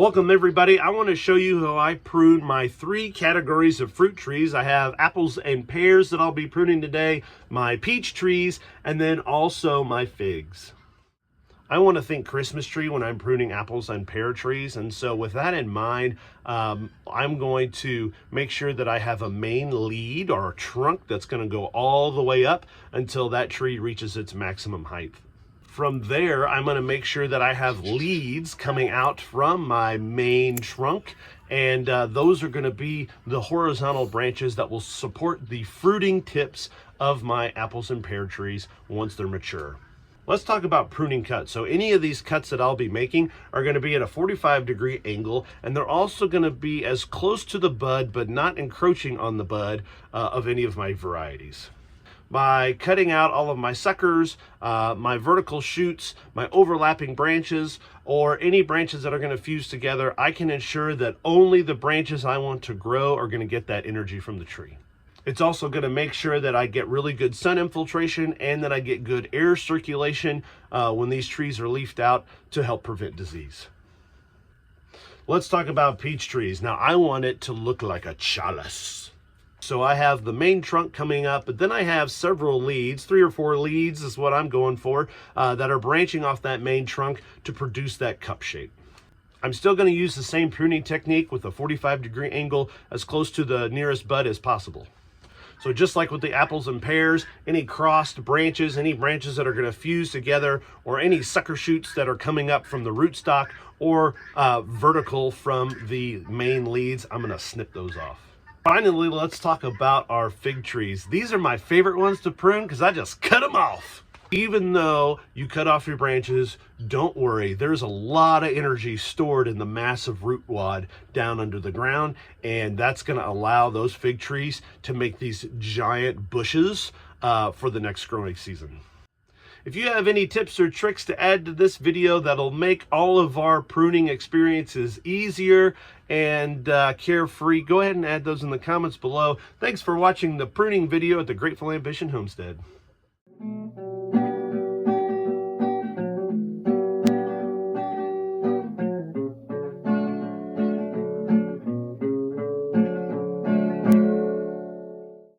Welcome everybody. I want to show you how I prune my 3 categories of fruit trees. I have apples and pears that I'll be pruning today, my peach trees, and then also my figs. I want to think Christmas tree when I'm pruning apples and pear trees, and so with that in mind, I'm going to make sure that I have a main lead or a trunk that's going to go all the way up until that tree reaches its maximum height. From there, I'm going to make sure that I have leads coming out from my main trunk, and those are going to be the horizontal branches that will support the fruiting tips of my apples and pear trees once they're mature. Let's talk about pruning cuts. So any of these cuts that I'll be making are going to be at a 45-degree angle, and they're also going to be as close to the bud but not encroaching on the bud of any of my varieties. By cutting out all of my suckers, my vertical shoots, my overlapping branches, or any branches that are going to fuse together, I can ensure that only the branches I want to grow are going to get that energy from the tree. It's also going to make sure that I get really good sun infiltration and that I get good air circulation when these trees are leafed out to help prevent disease. Let's talk about peach trees. Now I want it to look like a chalice. So I have the main trunk coming up, but then I have several leads, 3 or 4 leads is what I'm going for, that are branching off that main trunk to produce that cup shape. I'm still going to use the same pruning technique with a 45-degree angle as close to the nearest bud as possible. So just like with the apples and pears, any crossed branches, any branches that are going to fuse together, or any sucker shoots that are coming up from the rootstock or vertical from the main leads, I'm going to snip those off. Finally, let's talk about our fig trees. These are my favorite ones to prune because I just cut them off. Even though you cut off your branches, don't worry. There's a lot of energy stored in the massive root wad down under the ground, and that's going to allow those fig trees to make these giant bushes for the next growing season. If you have any tips or tricks to add to this video that'll make all of our pruning experiences easier and carefree, go ahead and add those in the comments below. Thanks for watching the pruning video at the Grateful Ambition Homestead.